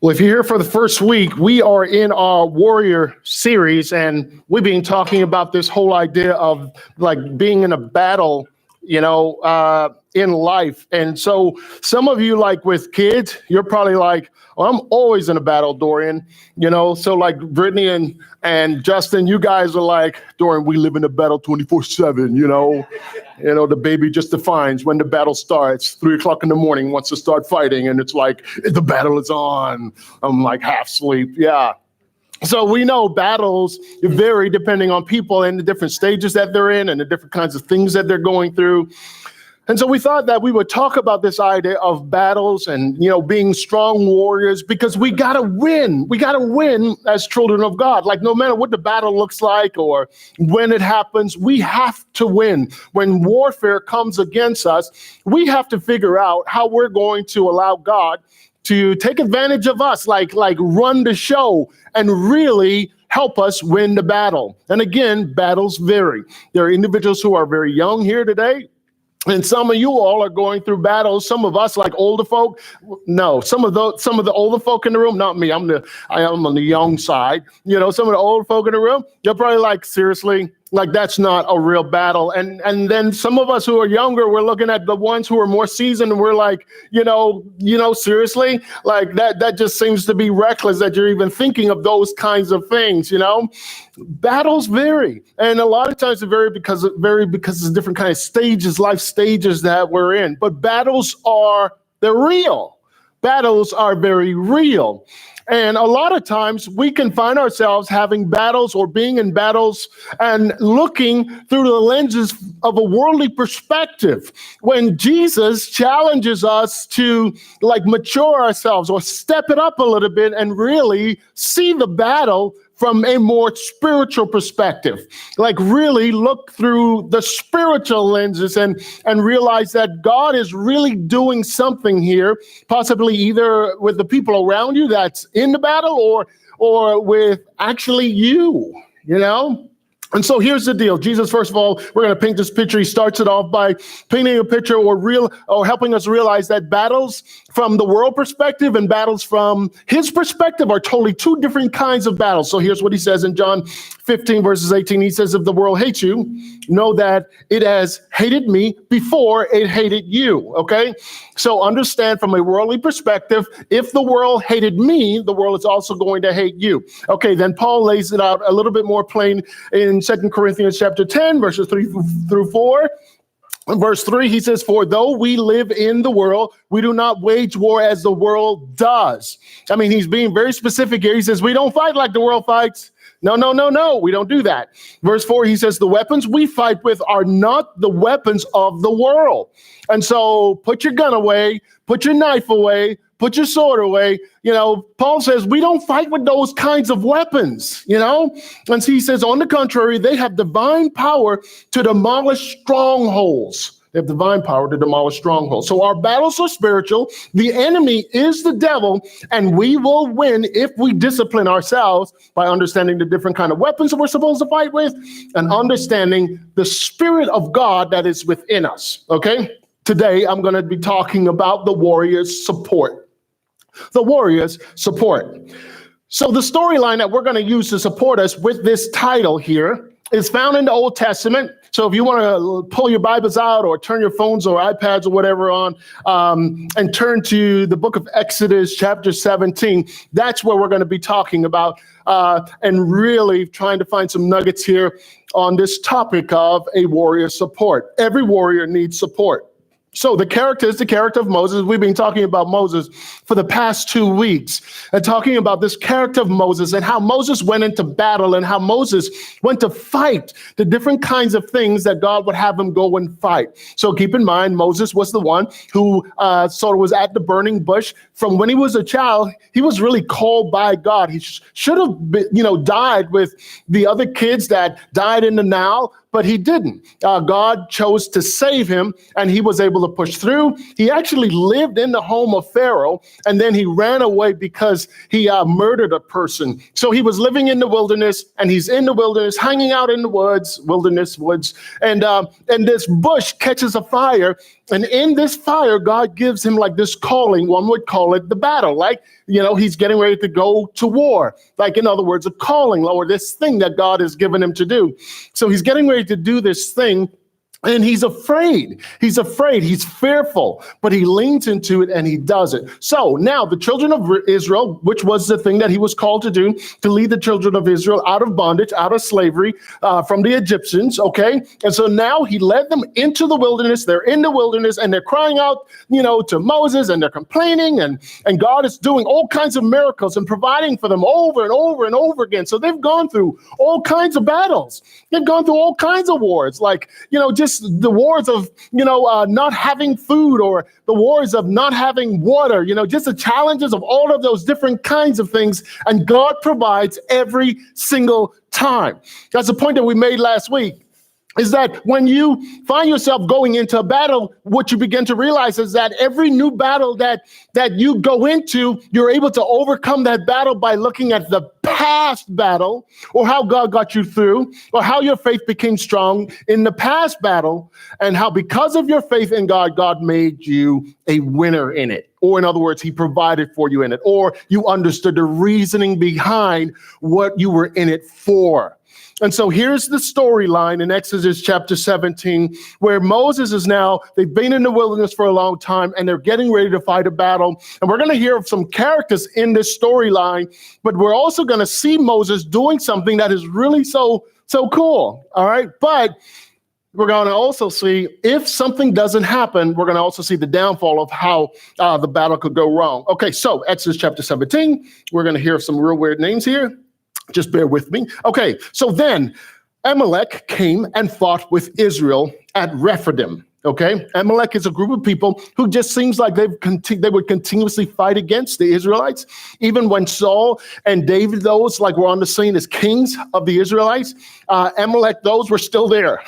Well, if you're here for the first week, we are in our Warrior series, and we've been talking about this whole idea of like being in a battle, in life. And so some of you, like with kids, you're probably like, well, I'm always in a battle, Dorian. So like Brittany and Justin, you guys are like, Dorian, we live in a battle 24/7, the baby just defines when the battle starts. 3:00 in the morning wants to start fighting, and it's like, the battle is on. I'm like half asleep. Yeah. So we know battles vary depending on people and the different stages that they're in and the different kinds of things that they're going through. And so we thought that we would talk about this idea of battles and, being strong warriors, because we got to win. We got to win as children of God. Like no matter what the battle looks like or when it happens, we have to win. When warfare comes against us, we have to figure out how we're going to allow God to take advantage of us, like run the show and really help us win the battle. And again, battles vary. There are individuals who are very young here today. And some of you all are going through battles. Some of us, like older folk, no. Some of the older folk in the room, not me. I am on the young side. Some of the old folk in the room, you're probably like, seriously, like that's not a real battle. And then some of us who are younger, we're looking at the ones who are more seasoned, and we're like, seriously, like that just seems to be reckless that you're even thinking of those kinds of things. Battles vary, and a lot of times they vary because of different kind of stages, life stages that we're in. But they're real. Battles are very real. And a lot of times we can find ourselves having battles or being in battles and looking through the lenses of a worldly perspective. When Jesus challenges us to mature ourselves or step it up a little bit and really see the battle from a more spiritual perspective, really look through the spiritual lenses and realize that God is really doing something here, possibly either with the people around you that's in the battle or with actually you. And so here's the deal. Jesus, first of all, we're going to paint this picture. He starts it off by painting a picture or helping us realize that battles from the world perspective and battles from his perspective are totally two different kinds of battles. So here's what he says in John 15, verses 18. He says, if the world hates you, know that it has hated me before it hated you. Okay? So understand from a worldly perspective, if the world hated me, the world is also going to hate you. Okay, then Paul lays it out a little bit more plain in 2 Corinthians chapter 10, verses 3 through 4. In verse 3, he says, for though we live in the world, we do not wage war as the world does. I mean, he's being very specific here. He says, we don't fight like the world fights. No, we don't do that. Verse 4, he says, the weapons we fight with are not the weapons of the world. And so put your gun away, put your knife away, put your sword away. Paul says we don't fight with those kinds of weapons, And so he says, on the contrary, they have divine power to demolish strongholds. They have divine power to demolish strongholds. So our battles are spiritual. The enemy is the devil, and we will win if we discipline ourselves by understanding the different kind of weapons that we're supposed to fight with and understanding the Spirit of God that is within us. Okay? Today, I'm going to be talking about the warrior's support. The warrior's support. So the storyline that we're going to use to support us with this title here is found in the Old Testament. So if you want to pull your Bibles out or turn your phones or iPads or whatever on and turn to the book of Exodus chapter 17, that's where we're going to be talking about and really trying to find some nuggets here on this topic of a warrior support. Every warrior needs support. So the character is the character of Moses. We've been talking about Moses for the past 2 weeks and talking about this character of Moses and how Moses went into battle and how Moses went to fight the different kinds of things that God would have him go and fight. So keep in mind, Moses was the one who sort of was at the burning bush. From when he was a child, he was really called by God. He should have been, died with the other kids that died in the Nile, but he didn't. God chose to save him, and he was able to push through. He actually lived in the home of Pharaoh, and then he ran away because he murdered a person. So he was living in the wilderness, and he's in the wilderness, hanging out in the woods, and this bush catches a fire, And in this fire, God gives him like this calling. One would call it the battle. Like, he's getting ready to go to war. Like, in other words, a calling or this thing that God has given him to do. So he's getting ready to do this thing. And he's afraid. He's afraid. He's fearful, but he leans into it and he does it. So now the children of Israel, which was the thing that he was called to do, to lead the children of Israel out of bondage, out of slavery from the Egyptians. Okay. And so now he led them into the wilderness. They're in the wilderness and they're crying out, to Moses, and they're complaining, and God is doing all kinds of miracles and providing for them over and over and over again. So they've gone through all kinds of battles. They've gone through all kinds of wars, like, just the wars of, not having food, or the wars of not having water, just the challenges of all of those different kinds of things. And God provides every single time. That's the point that we made last week. Is that when you find yourself going into a battle, what you begin to realize is that every new battle that you go into, you're able to overcome that battle by looking at the past battle, or how God got you through, or how your faith became strong in the past battle, and how because of your faith in God, God made you a winner in it. Or in other words, he provided for you in it, or you understood the reasoning behind what you were in it for. And so here's the storyline in Exodus chapter 17, where Moses is now, they've been in the wilderness for a long time, and they're getting ready to fight a battle. And we're going to hear of some characters in this storyline, but we're also going to see Moses doing something that is really so cool. All right. But we're going to also see, if something doesn't happen, we're going to also see the downfall of how the battle could go wrong. Okay. So Exodus chapter 17, we're going to hear some real weird names here. Just bear with me. Okay, so then Amalek came and fought with Israel at Rephidim. Okay, Amalek is a group of people who just seems like they would continuously fight against the Israelites. Even when Saul and David, those like were on the scene as kings of the Israelites, Amalek, those were still there,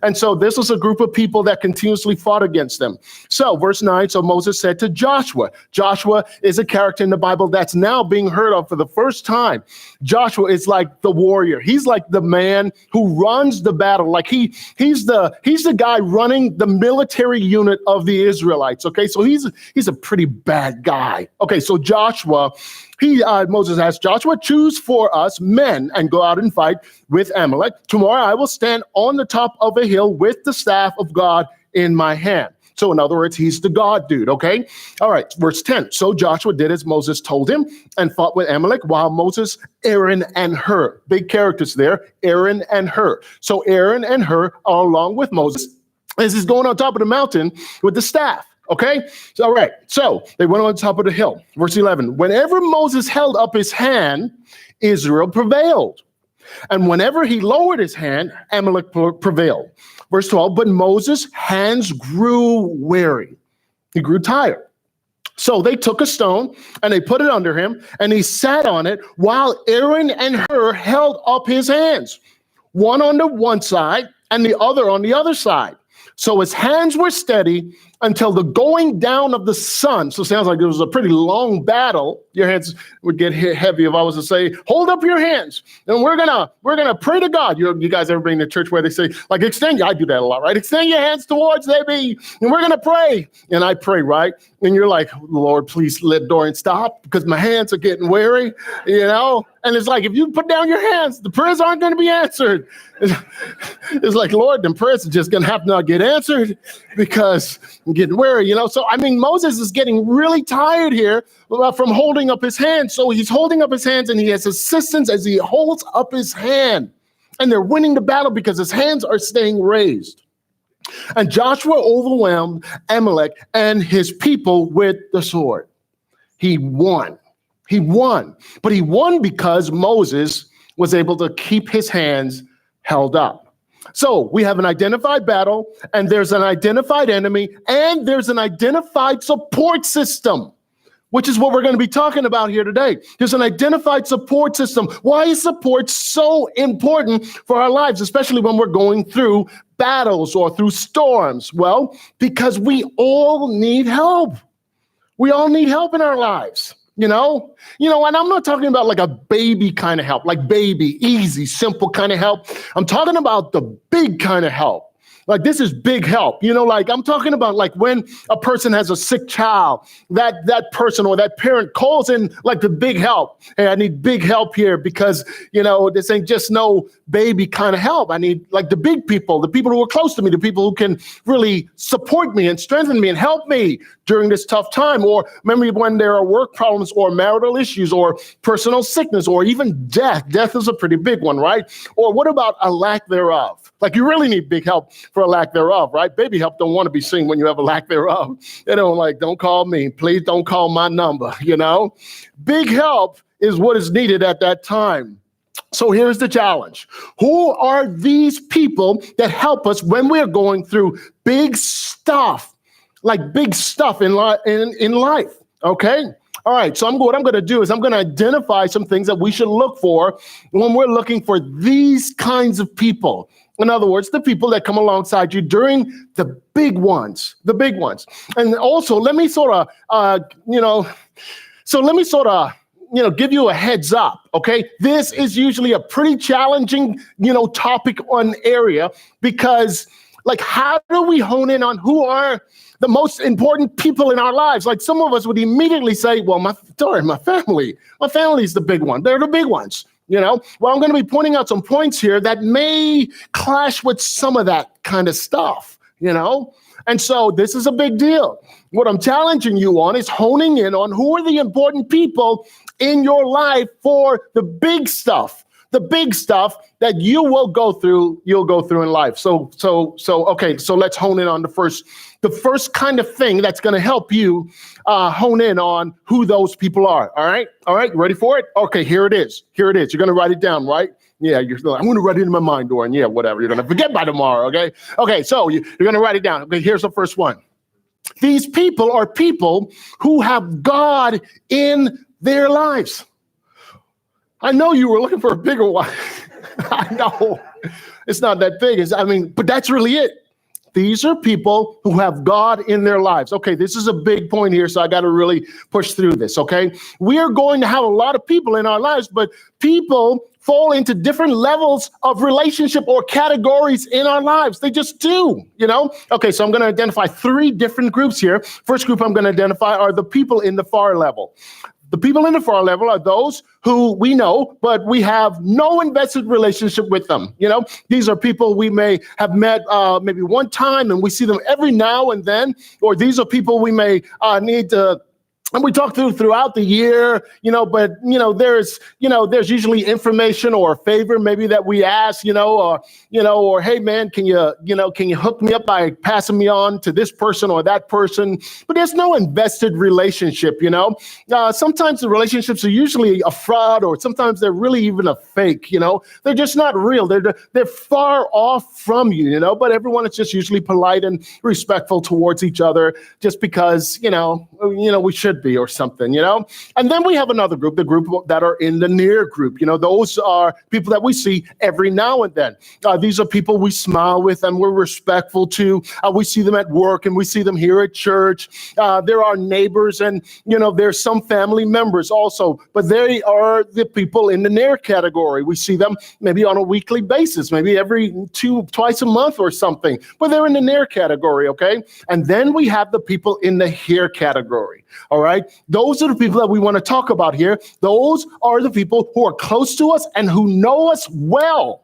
And so this was a group of people that continuously fought against them. So verse 9, so Moses said to Joshua. Joshua is a character in the Bible that's now being heard of for the first time. Joshua is like the warrior. He's like the man who runs the battle. Like he's the guy running the military unit of the Israelites. Okay, so he's a pretty bad guy. Okay, so Joshua, Moses asked Joshua, choose for us men and go out and fight with Amalek. Tomorrow I will stand on the top of a hill with the staff of God in my hand. So in other words, he's the God dude, okay? All right, verse 10. So Joshua did as Moses told him and fought with Amalek, while Moses, Aaron, and Hur, big characters there, Aaron and Hur. So Aaron and Hur are along with Moses as he's going on top of the mountain with the staff. Okay, so, all right, so they went on top of the hill. Verse 11, whenever Moses held up his hand, Israel prevailed. And whenever he lowered his hand, Amalek prevailed. Verse 12, but Moses' hands grew weary. He grew tired. So they took a stone and they put it under him, and he sat on it while Aaron and Hur held up his hands, one on the one side and the other on the other side. So his hands were steady until the going down of the sun. So it sounds like it was a pretty long battle. Your hands would get heavy if I was to say, hold up your hands. And we're gonna pray to God. You guys ever been to church where they say, like, I do that a lot, right? Extend your hands towards me, and we're gonna pray. And I pray, right? And you're like, Lord, please let Dorian stop because my hands are getting weary, And it's like, if you put down your hands, the prayers aren't going to be answered. It's like, Lord, the prayers are just going to have to not get answered because I'm getting weary, So, Moses is getting really tired here from holding up his hands. So he's holding up his hands and he has assistance as he holds up his hand. And they're winning the battle because his hands are staying raised. And Joshua overwhelmed Amalek and his people with the sword. He won. But he won because Moses was able to keep his hands held up. So we have an identified battle, and there's an identified enemy, and there's an identified support system, which is what we're going to be talking about here today. There's an identified support system. Why is support so important for our lives, especially when we're going through battles or through storms? Well, because we all need help. We all need help in our lives. And I'm not talking about like a baby kind of help, like baby, easy, simple kind of help. I'm talking about the big kind of help. Like this is big help. Like I'm talking about like when a person has a sick child, that person or that parent calls in like the big help. Hey, I need big help here because, this ain't just no baby kind of help. I need like the big people, the people who are close to me, the people who can really support me and strengthen me and help me during this tough time. Or maybe when there are work problems or marital issues or personal sickness or even death. Death is a pretty big one, right? Or what about a lack thereof? Like you really need big help for a lack thereof, right? Baby help don't want to be seen when you have a lack thereof. They don't call me. Please don't call my number, Big help is what is needed at that time. So here's the challenge. Who are these people that help us when we're going through big stuff, like big stuff in life, okay? All right, so what I'm going to do is I'm going to identify some things that we should look for when we're looking for these kinds of people. In other words, the people that come alongside you during the big ones. And also, let me sort of, give you a heads up, okay? This is usually a pretty challenging, topic on area because, like, how do we hone in on who are the most important people in our lives? Like some of us would immediately say, well, my family is the big one. They're the big ones. Well, I'm going to be pointing out some points here that may clash with some of that kind of stuff, And so this is a big deal. What I'm challenging you on is honing in on who are the important people in your life for the big stuff that you'll go through in life. So let's hone in on the first kind of thing that's going to help you hone in on who those people are. All right. You ready for it? Okay, here it is. You're going to write it down, right? Yeah, I'm going to write it in my mind, Doran. Yeah, whatever. You're going to forget by tomorrow, okay? Okay, so you're going to write it down. Okay, here's the first one. These people are people who have God in their lives. I know you were looking for a bigger one. I know it's not that big. But that's really it. These are people who have God in their lives. Okay, this is a big point here, so I got to really push through this, okay? We are going to have a lot of people in our lives, but people fall into different levels of relationship or categories in our lives. They just do, Okay, so I'm going to identify 3 different groups here. First group I'm going to identify are the people in the far level. The people in the far level are those who we know, but we have no invested relationship with them. These are people we may have met maybe one time and we see them every now and then, or these are people we may need to. And we talk throughout the year, but, there's usually information or a favor maybe that we ask, or, hey, man, can you hook me up by passing me on to this person or that person? But there's no invested relationship, Sometimes the relationships are usually a fraud or sometimes they're really even a fake, They're just not real. They're far off from you, but everyone is just usually polite and respectful towards each other just because, we should be or something, And then we have another group, the group that are in the near group. Those are people that we see every now and then. These are people we smile with and we're respectful to. We see them at work and we see them here at church. There are neighbors and, there's some family members also, but they are the people in the near category. We see them maybe on a weekly basis, maybe twice a month or something, but they're in the near category, okay? And then we have the people in the here category. All right. Those are the people that we want to talk about here. Those are the people who are close to us and who know us well.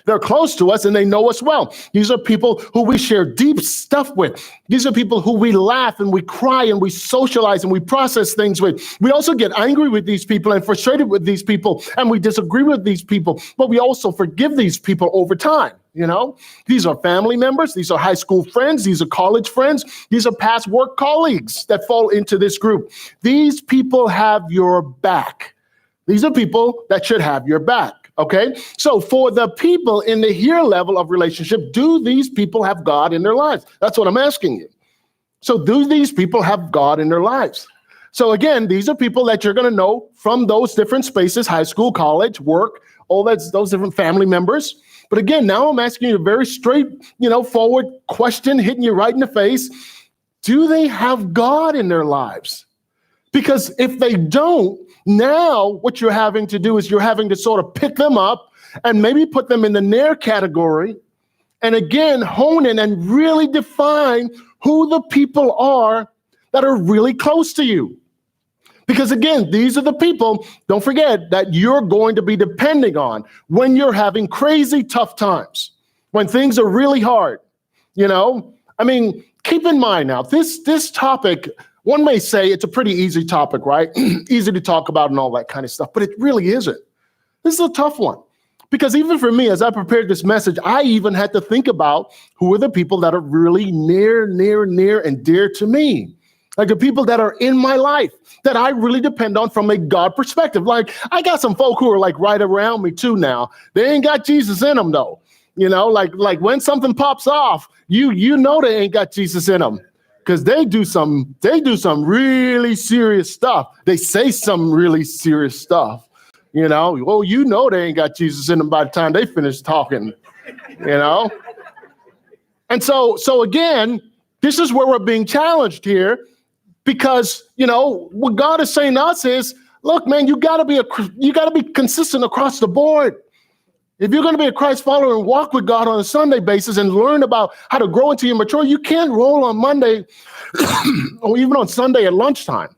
They're close to us and they know us well. These are people who we share deep stuff with. These are people who we laugh and we cry and we socialize and we process things with. We also get angry with these people and frustrated with these people and we disagree with these people, but we also forgive these people over time. These are family members. These are high school friends. These are college friends. These are past work colleagues that fall into this group. These people have your back. These are people that should have your back. Okay, so for the people in the here level of relationship, do these people have God in their lives? That's what I'm asking you. So do these people have God in their lives? So again, these are people that you're going to know from those different spaces, high school, college, work, all those different family members. But again, now I'm asking you a very straight, forward question, hitting you right in the face. Do they have God in their lives? Because if they don't, now what you're having to do is you're having to sort of pick them up and maybe put them in the near category and again, hone in and really define who the people are that are really close to you. Because again, these are the people, don't forget, that you're going to be depending on when you're having crazy tough times, when things are really hard. I mean, keep in mind now, this topic, one may say it's a pretty easy topic, right? Easy to talk about and all that kind of stuff, but it really isn't. This is a tough one. Because even for me, as I prepared this message, I even had to think about who are the people that are really near, and dear to me. Like the people that are in my life that I really depend on from a God perspective. Like I got some folk who are like right around me too now. They ain't got Jesus in them though. Like when something pops off, you know they ain't got Jesus in them. Because they do some really serious stuff. They say some really serious stuff. They ain't got Jesus in them by the time they finish talking, And so again, this is where we're being challenged here because, what God is saying to us is, look, man, you gotta be consistent across the board. If you're going to be a Christ follower and walk with God on a Sunday basis and learn about how to grow into your maturity, you can't roll on Monday or even on Sunday at lunchtime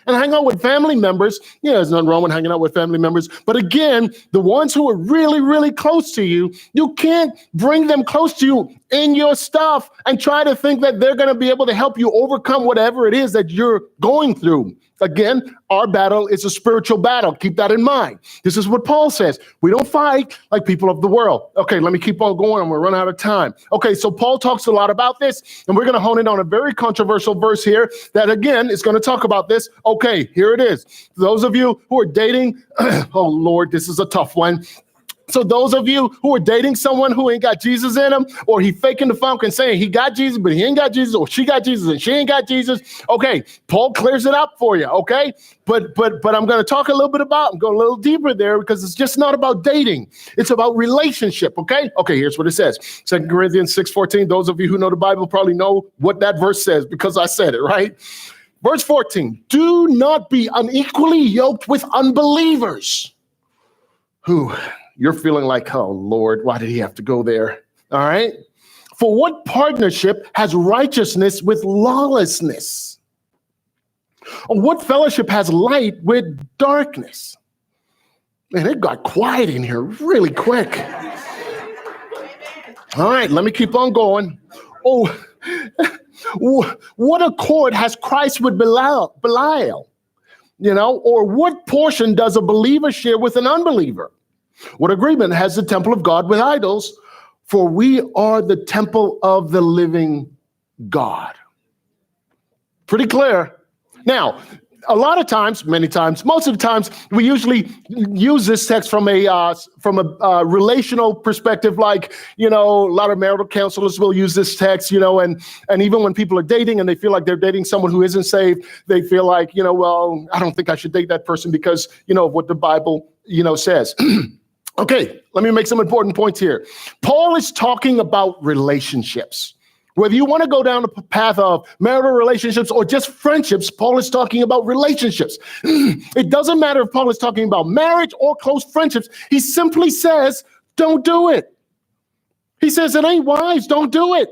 and hang out with family members. Yeah, there's nothing wrong with hanging out with family members. But again, the ones who are really, really close to you, you can't bring them close to you in your stuff and try to think that they're going to be able to help you overcome whatever it is that you're going through. Again, our battle is a spiritual battle. Keep that in mind. This is what Paul says. We don't fight like people of the world. Okay, let me keep on going. I'm going to run out of time. Okay, so Paul talks a lot about this, and we're going to hone in on a very controversial verse here that, again, is going to talk about this. Okay, here it is. Those of you who are dating, oh, Lord, this is a tough one. So those of you who are dating someone who ain't got Jesus in him, or he faking the funk and saying he got Jesus, but he ain't got Jesus, or she got Jesus and she ain't got Jesus. Okay, Paul clears it up for you, okay? But I'm going to talk a little bit about and go a little deeper there because it's just not about dating. It's about relationship, okay? Okay, here's what it says. 2 Corinthians 6:14. Those of you who know the Bible probably know what that verse says because I said it, right? Verse 14, do not be unequally yoked with unbelievers. Who? You're feeling like, oh, Lord, why did he have to go there? All right. For what partnership has righteousness with lawlessness? Or what fellowship has light with darkness? Man, it got quiet in here really quick. All right, let me keep on going. Oh, what accord has Christ with Belial? Or what portion does a believer share with an unbeliever? What agreement has the temple of God with idols? For we are the temple of the living God. Pretty clear. Now, a lot of times, many times, most of the times, we usually use this text from a relational perspective. Like, a lot of marital counselors will use this text, and even when people are dating and they feel like they're dating someone who isn't saved, they feel like, well, I don't think I should date that person because, of what the Bible, says. Okay, let me make some important points here. Paul is talking about relationships. Whether you want to go down the path of marital relationships or just friendships, Paul is talking about relationships. It doesn't matter if Paul is talking about marriage or close friendships. He simply says, don't do it. He says, it ain't wise, don't do it.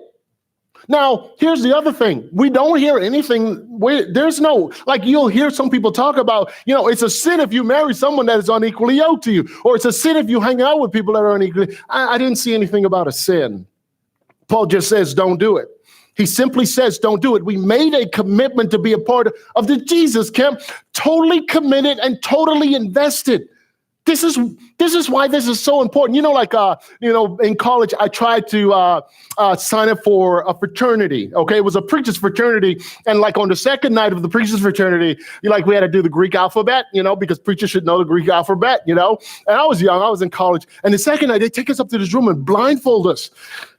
Now, here's the other thing. We don't hear anything. There's no, like you'll hear some people talk about, it's a sin if you marry someone that is unequally yoked to you, or it's a sin if you hang out with people that are unequally. I didn't see anything about a sin. Paul just says, don't do it. He simply says, don't do it. We made a commitment to be a part of the Jesus camp, totally committed and totally invested. This is why this is so important. In college, I tried to sign up for a fraternity. Okay, it was a preacher's fraternity, and like on the second night of the preacher's fraternity, we had to do the Greek alphabet. Because preachers should know the Greek alphabet. And I was young, I was in college, and the second night they take us up to this room and blindfold us,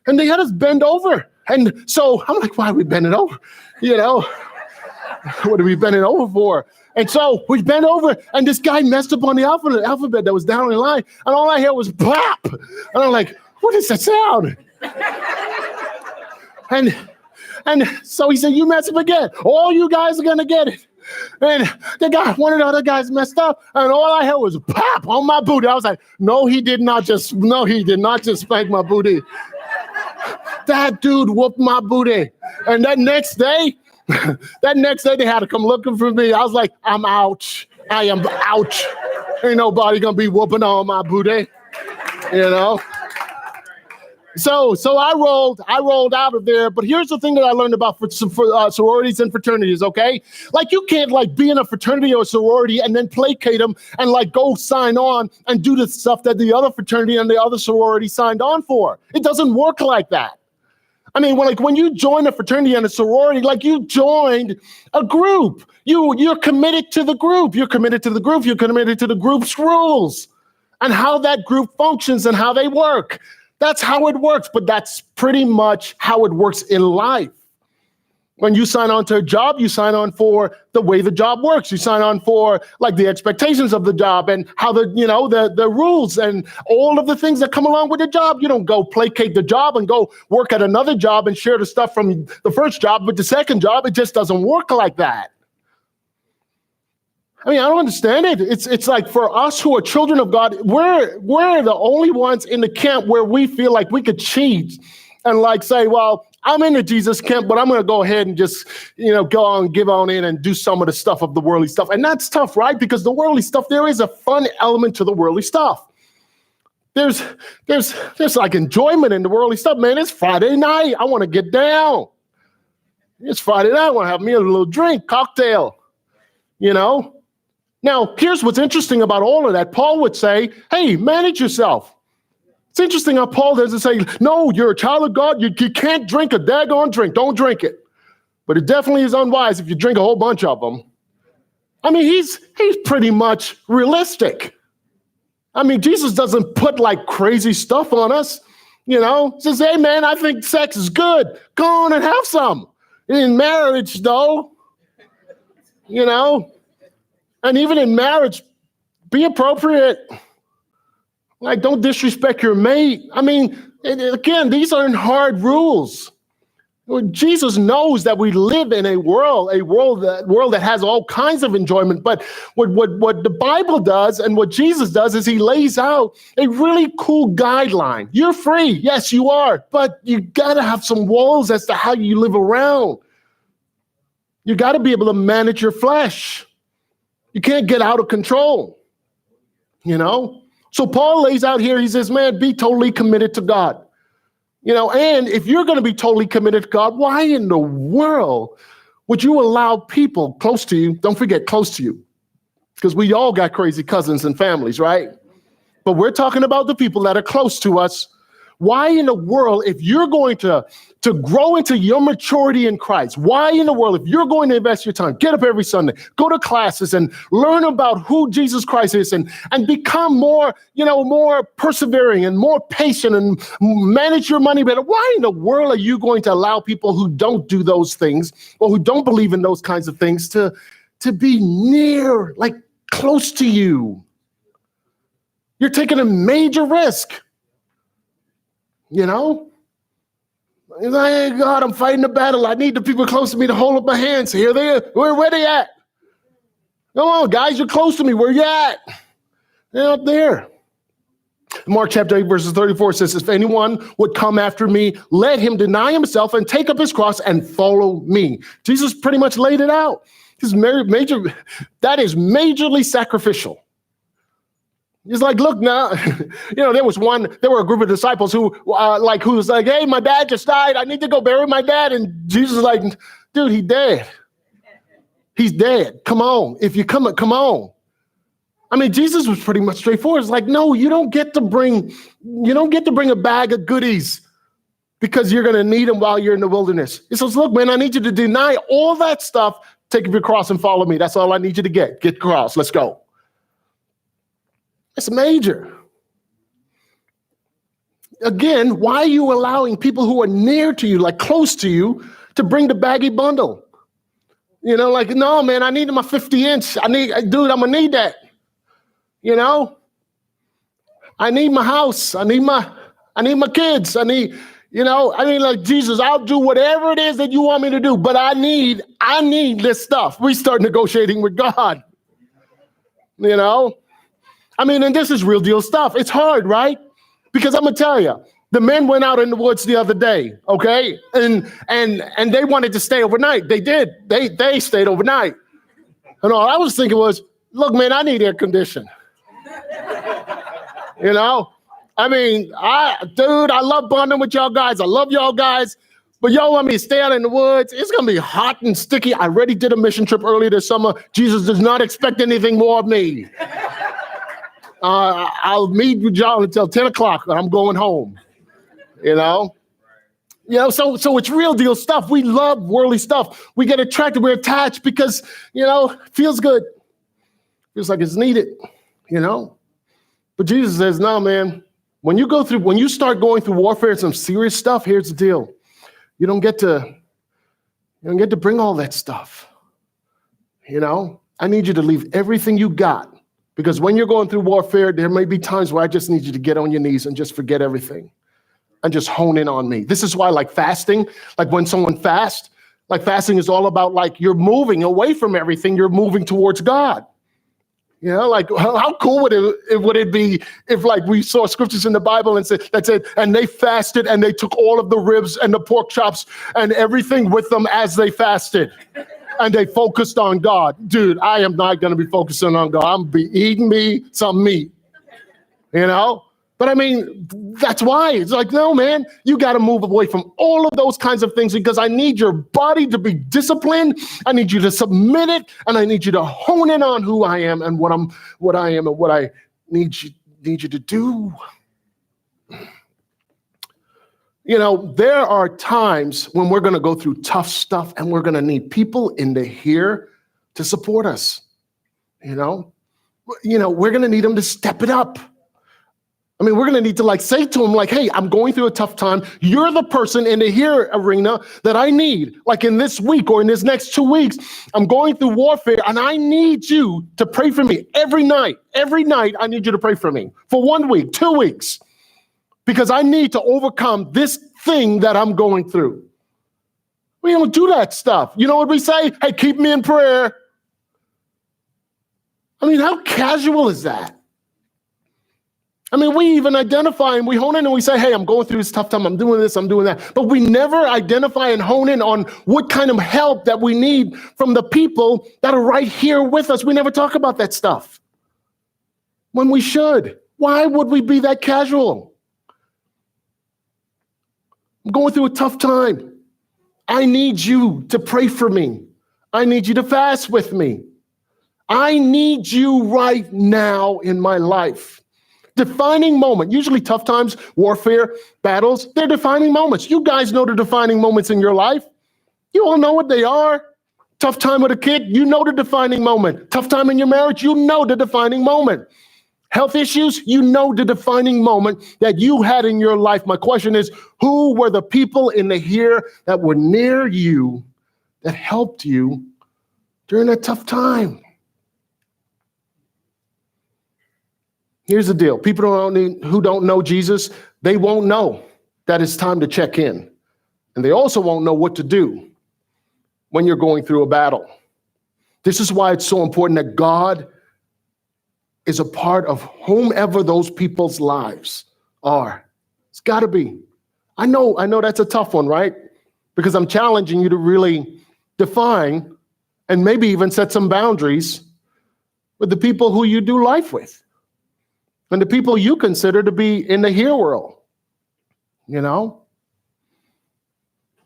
and they had us bend over. And so I'm like, why are we bending over? What are we bending over for? And so we bent over, and this guy messed up on the alphabet that was down in line, and all I heard was "plop," and I'm like, "What is that sound?" and so he said, "You mess up again. All you guys are gonna get it." And one of the other guys messed up, and all I heard was "pop" on my booty. I was like, "No, he did not just spank my booty." that dude whooped my booty. And that next day they had to come looking for me. I was like, I'm out. I am out. Ain't nobody gonna be whooping on my booty, you know? So I rolled out of there. But here's the thing that I learned about for sororities and fraternities, okay? Like, you can't like be in a fraternity or sorority and then placate them and like go sign on and do the stuff that the other fraternity and the other sorority signed on for. It doesn't work like that. I mean, when you join a fraternity and a sorority, like, you joined a group. You're committed to the group. You're committed to the group. You're committed to the group's rules and how that group functions and how they work. That's how it works, but that's pretty much how it works in life. When you sign on to a job, you sign on for the way the job works. You sign on for like the expectations of the job and how the rules and all of the things that come along with the job. You don't go placate the job and go work at another job and share the stuff from the first job with the second job. It just doesn't work like that. I mean, I don't understand it. It's like, for us who are children of God, we're the only ones in the camp where we feel like we could cheat and like say, well, I'm in the Jesus camp, but I'm going to go ahead and just, go on, give on in and do some of the stuff of the worldly stuff. And that's tough, right? Because the worldly stuff, there is a fun element to the worldly stuff. There's like enjoyment in the worldly stuff, man. It's Friday night. I want to get down. It's Friday night. I want to have me a little drink, cocktail, Now, here's what's interesting about all of that. Paul would say, hey, manage yourself. It's interesting how Paul doesn't say, no, you're a child of God. You can't drink a daggone drink. Don't drink it. But it definitely is unwise if you drink a whole bunch of them. I mean, he's pretty much realistic. I mean, Jesus doesn't put like crazy stuff on us. He says, hey, man, I think sex is good. Go on and have some. In marriage, though, and even in marriage, be appropriate. Like, don't disrespect your mate. I mean, again, these aren't hard rules. Jesus knows that we live in a world that has all kinds of enjoyment. But what the Bible does and what Jesus does is he lays out a really cool guideline. You're free. Yes, you are. But you got to have some walls as to how you live around. You got to be able to manage your flesh. You can't get out of control, So Paul lays out here, he says, man, be totally committed to God. And if you're going to be totally committed to God, why in the world would you allow people close to you, don't forget close to you, because we all got crazy cousins and families, right? But we're talking about the people that are close to us. Why in the world, if you're going to grow into your maturity in Christ, why in the world, if you're going to invest your time, get up every Sunday, go to classes and learn about who Jesus Christ is and become more persevering and more patient and manage your money better, why in the world are you going to allow people who don't do those things or who don't believe in those kinds of things to be near, like close to you? You're taking a major risk. He's like, hey, God, I'm fighting a battle. I need the people close to me to hold up my hands. Here they are. Where they at? Come on, guys, you're close to me. Where you at? They're up there. Mark chapter 8, verses 34 says, if anyone would come after me, let him deny himself and take up his cross and follow me. Jesus pretty much laid it out. That is majorly sacrificial. He's like, look now, there were a group of disciples who was like, hey, my dad just died. I need to go bury my dad. And Jesus is like, dude, he's dead. He's dead. Come on. If you come on. I mean, Jesus was pretty much straightforward. It's like, no, you don't get to bring a bag of goodies because you're going to need them while you're in the wilderness. He says, look, man, I need you to deny all that stuff. Take up your cross and follow me. That's all I need you to get. Get the cross. Let's go. It's major. Again, why are you allowing people who are near to you, like close to you, to bring the baggy bundle? No, man, I need my 50-inch. Dude, I'm going to need that. I need my house. I need my kids. Like, Jesus, I'll do whatever it is that you want me to do, but I need this stuff. We start negotiating with God, and this is real deal stuff. It's hard, right? Because I'm going to tell you, The men went out in the woods the other day, okay? And they wanted to stay overnight. They did. They stayed overnight. And all I was thinking was, look, man, I need air conditioning. You know? I mean, I love bonding with y'all guys. I love y'all guys. But y'all want me to stay out in the woods? It's going to be hot and sticky. I already did a mission trip earlier this summer. Jesus does not expect anything more of me. I'll meet with y'all until 10 o'clock. I'm going home. You know, so it's real deal stuff. We love worldly stuff. We get attracted. We're attached because, it feels good. Feels like it's needed, But Jesus says, no, man, when you start going through warfare and some serious stuff, here's the deal. You don't get to bring all that stuff. I need you to leave everything you got, because when you're going through warfare, there may be times where I just need you to get on your knees and just forget everything and just hone in on me. This is why, like fasting, like when someone fasts, like fasting is all about like you're moving away from everything. You're moving towards God. Like how cool would it be if like we saw scriptures in the Bible and said, and they fasted and they took all of the ribs and the pork chops and everything with them as they fasted and they focused on God. Dude, I am not going to be focusing on God. I'm going to be eating me some meat, But I mean, that's why it's like, no, man, you got to move away from all of those kinds of things, because I need your body to be disciplined. I need you to submit it, and I need you to hone in on who I am and what I am and what I need you to do. There are times when we're going to go through tough stuff, and we're going to need people in the here to support us. We're going to need them to step it up. I mean, we're going to need to like say to him, like, hey, I'm going through a tough time. You're the person in the here arena that I need. Like in this week or in this next 2 weeks, I'm going through warfare and I need you to pray for me every night. Every night, I need you to pray for me for 1 week, 2 weeks, because I need to overcome this thing that I'm going through. We don't do that stuff. You know what we say? Hey, keep me in prayer. I mean, how casual is that? I mean, we even identify and we hone in and we say, hey, I'm going through this tough time. I'm doing this, I'm doing that. But we never identify and hone in on what kind of help that we need from the people that are right here with us. We never talk about that stuff when we should. Why would we be that casual? I'm going through a tough time. I need you to pray for me. I need you to fast with me. I need you right now in my life. Defining moment. Usually tough times, warfare, battles, they're defining moments. You guys know the defining moments in your life. You all know what they are. Tough time with a kid, you know the defining moment. Tough time in your marriage, you know the defining moment. Health issues, you know the defining moment that you had in your life. My question is, who were the people in the here that were near you that helped you during that tough time? Here's the deal. People who don't know Jesus, they won't know that it's time to check in. And they also won't know what to do when you're going through a battle. This is why it's so important that God is a part of whomever those people's lives are. It's got to be. I know that's a tough one, right? Because I'm challenging you to really define and maybe even set some boundaries with the people who you do life with. And the people you consider to be in the here world,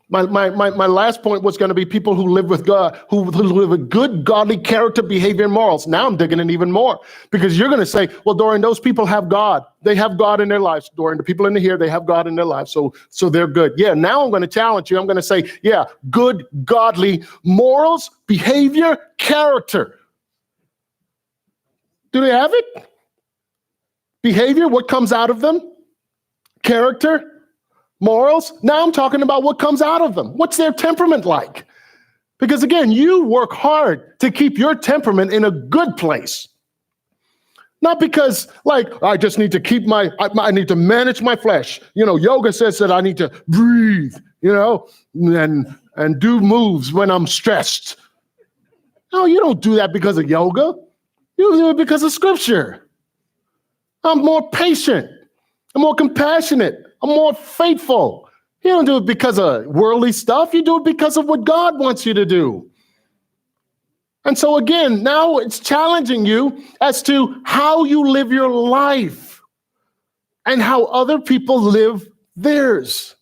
My last point was going to be people who live with God, who live with good, godly character, behavior, and morals. Now I'm digging in even more, because you're going to say, well, Dorian, those people have God. They have God in their lives. Dorian, the people in the here, they have God in their lives. So they're good. Yeah, now I'm going to challenge you. I'm going to say, yeah, good, godly morals, behavior, character. Do they have it? Behavior, what comes out of them? Character, morals. Now I'm talking about what comes out of them. What's their temperament like? Because again, you work hard to keep your temperament in a good place. Not because like, I just need to keep I need to manage my flesh. Yoga says that I need to breathe, and do moves when I'm stressed. No, you don't do that because of yoga. You do it because of scripture. I'm more patient. I'm more compassionate. I'm more faithful. You don't do it because of worldly stuff. You do it because of what God wants you to do. And so again, now it's challenging you as to how you live your life and how other people live theirs.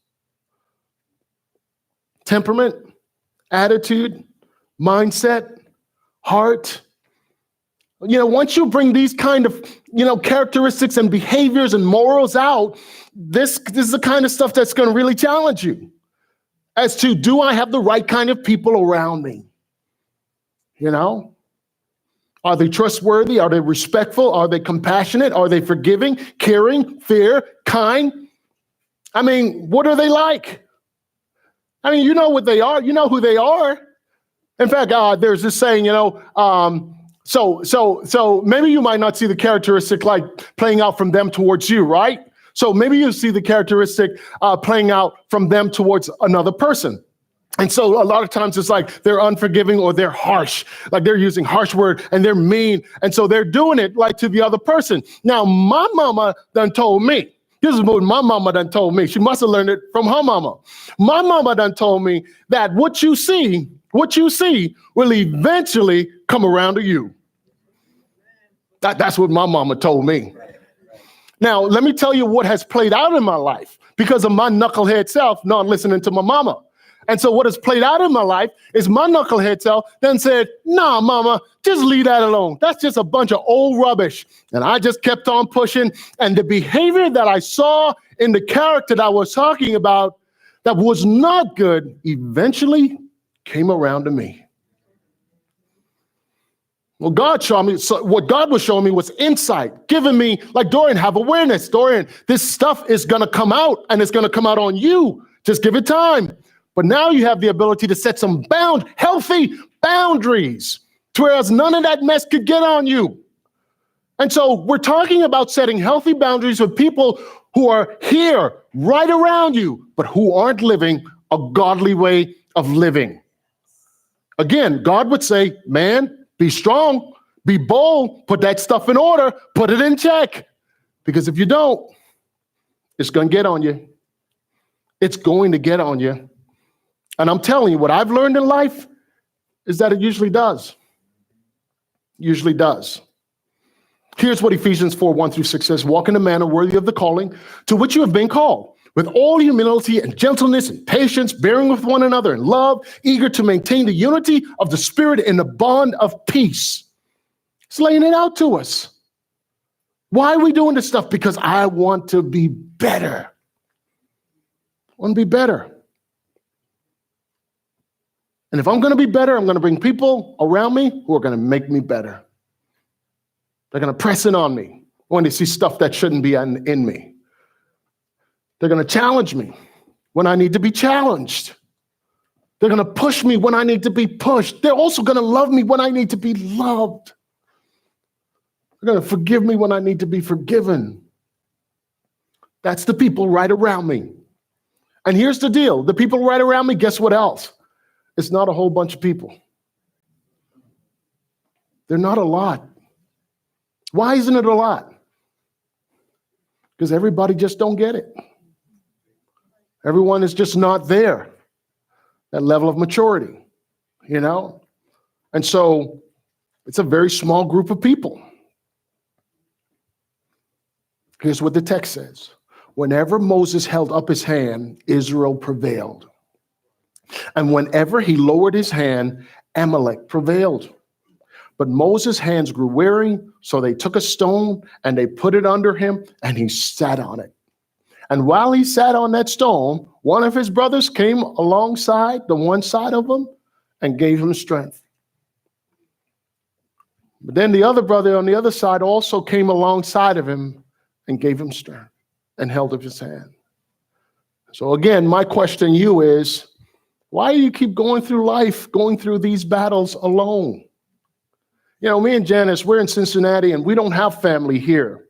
Temperament, attitude, mindset, heart. Once you bring these kind of, characteristics and behaviors and morals out, this is the kind of stuff that's going to really challenge you as to, do I have the right kind of people around me? Are they trustworthy? Are they respectful? Are they compassionate? Are they forgiving, caring, fair, kind? I mean, what are they like? I mean, you know what they are. You know who they are. In fact, there's this saying, so maybe you might not see the characteristic like playing out from them towards you, right? So maybe you see the characteristic playing out from them towards another person. And so a lot of times it's like they're unforgiving or they're harsh, like they're using harsh word and they're mean. And so they're doing it like to the other person. Now, my mama done told me, this is what my mama done told me. She must have learned it from her mama. My mama done told me that what you see will eventually come around to you. That's what my mama told me. Now, let me tell you what has played out in my life because of my knucklehead self not listening to my mama. And so what has played out in my life is my knucklehead self then said, nah, mama, just leave that alone. That's just a bunch of old rubbish. And I just kept on pushing. And the behavior that I saw in the character that I was talking about that was not good eventually came around to me. Well, what God was showing me was insight, giving me, like, Dorian, have awareness. Dorian, this stuff is going to come out and it's going to come out on you. Just give it time. But now you have the ability to set some healthy boundaries to whereas none of that mess could get on you. And so we're talking about setting healthy boundaries with people who are here right around you, but who aren't living a godly way of living. Again, God would say, man, be strong, be bold, put that stuff in order, put it in check. Because if you don't, it's going to get on you. It's going to get on you. And I'm telling you, what I've learned in life is that it usually does. Usually does. Here's what Ephesians 4:1-6 says. Walk in a manner worthy of the calling to which you have been called, with all humility and gentleness and patience, bearing with one another in love, eager to maintain the unity of the Spirit in the bond of peace. It's laying it out to us. Why are we doing this stuff? Because I want to be better. I want to be better. And if I'm going to be better, I'm going to bring people around me who are going to make me better. They're going to press in on me when they see stuff that shouldn't be in me. They're going to challenge me when I need to be challenged. They're going to push me when I need to be pushed. They're also going to love me when I need to be loved. They're going to forgive me when I need to be forgiven. That's the people right around me. And here's the deal. The people right around me, guess what else? It's not a whole bunch of people. They're not a lot. Why isn't it a lot? Because everybody just don't get it. Everyone is just not there. That level of maturity, And so it's a very small group of people. Here's what the text says. Whenever Moses held up his hand, Israel prevailed. And whenever he lowered his hand, Amalek prevailed. But Moses' hands grew weary, so they took a stone and they put it under him, and he sat on it. And while he sat on that stone, one of his brothers came alongside the one side of him and gave him strength. But then the other brother on the other side also came alongside of him and gave him strength and held up his hand. So again, my question to you is, why do you keep going through life, going through these battles alone? Me and Janice, we're in Cincinnati and we don't have family here.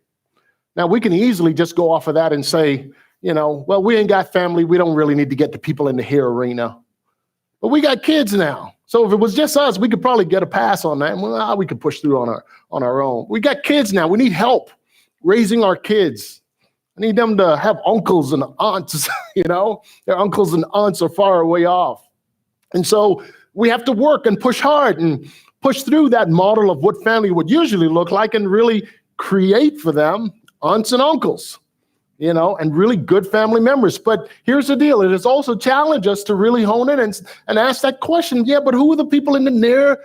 Now, we can easily just go off of that and say, well, we ain't got family. We don't really need to get the people in the here arena. But we got kids now. So if it was just us, we could probably get a pass on that. Well, we could push through on our own. We got kids now. We need help raising our kids. I need them to have uncles and aunts, Their uncles and aunts are far away off. And so we have to work and push hard and push through that model of what family would usually look like and really create for them aunts and uncles, and really good family members. But here's the deal. It has also challenged us to really hone in and ask that question. Yeah, but who are the people in the near,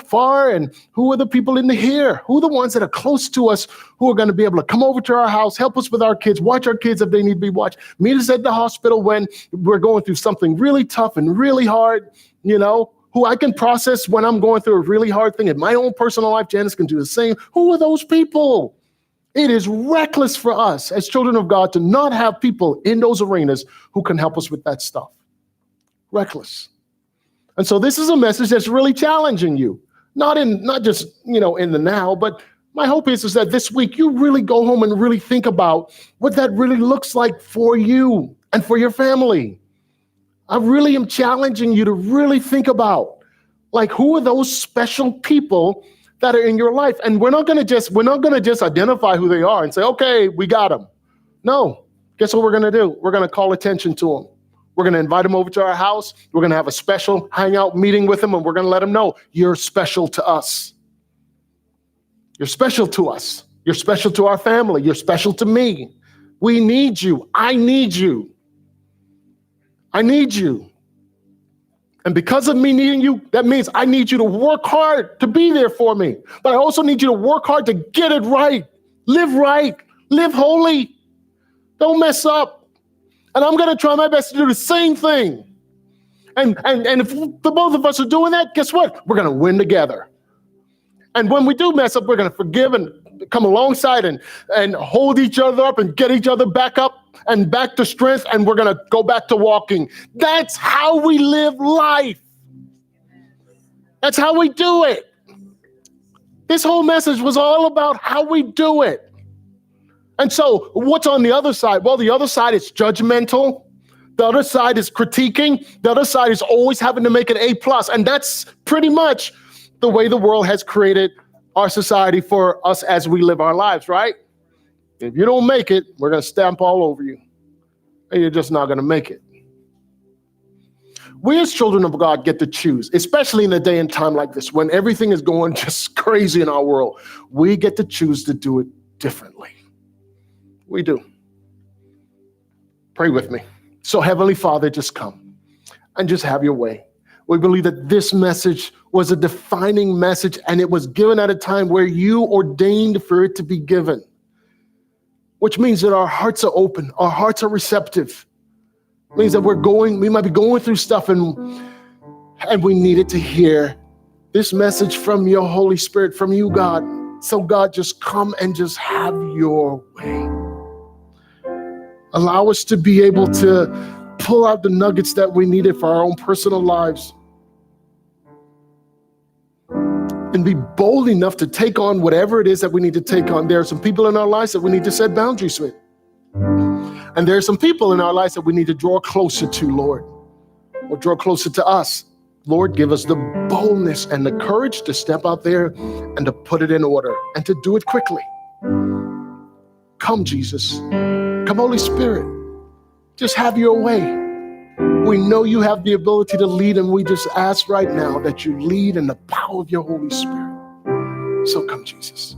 far, and who are the people in the here? Who are the ones that are close to us who are going to be able to come over to our house, help us with our kids, watch our kids if they need to be watched, meet us at the hospital when we're going through something really tough and really hard, who I can process when I'm going through a really hard thing in my own personal life. Janice can do the same. Who are those people? It is reckless for us as children of God to not have people in those arenas who can help us with that stuff. Reckless. And so this is a message that's really challenging you, not just in the now, but my hope is that this week you really go home and really think about what that really looks like for you and for your family. I really am challenging you to really think about, who are those special people that are in your life? And we're not going to just identify who they are and say, okay, we got them. No, guess what we're going to do? We're going to call attention to them. We're going to invite them over to our house. We're going to have a special hangout meeting with them, and we're going to let them know you're special to us. You're special to us. You're special to our family. You're special to me. We need you. I need you. I need you. And because of me needing you, that means I need you to work hard to be there for me. But I also need you to work hard to get it right, live holy. Don't mess up. And I'm going to try my best to do the same thing. And if the both of us are doing that, guess what? We're going to win together. And when we do mess up, we're going to forgive and come alongside and hold each other up and get each other back up and back to strength, and we're going to go back to walking. That's how we live life. That's how we do it. This whole message was all about how we do it. And so what's on the other side? Well, the other side is judgmental. The other side is critiquing. The other side is always having to make an A+. And that's pretty much the way the world has created our society for us as we live our lives, right? If you don't make it, we're going to stamp all over you. And you're just not going to make it. We as children of God get to choose, especially in a day and time like this, when everything is going just crazy in our world. We get to choose to do it differently. We do. Pray with me. So Heavenly Father, just come and just have your way. We believe that this message was a defining message, and it was given at a time where you ordained for it to be given, which means that our hearts are open, our hearts are receptive. It means that we might be going through stuff and we needed to hear this message from your Holy Spirit, from you, God. So God, just come and just have your way. Allow us to be able to pull out the nuggets that we needed for our own personal lives and be bold enough to take on whatever it is that we need to take on. There are some people in our lives that we need to set boundaries with. And there are some people in our lives that we need to draw closer to, Lord, or draw closer to us. Lord, give us the boldness and the courage to step out there and to put it in order and to do it quickly. Come, Jesus. Come, Holy Spirit. Just have your way. We know you have the ability to lead, and we just ask right now that you lead in the power of your Holy Spirit. So come, Jesus.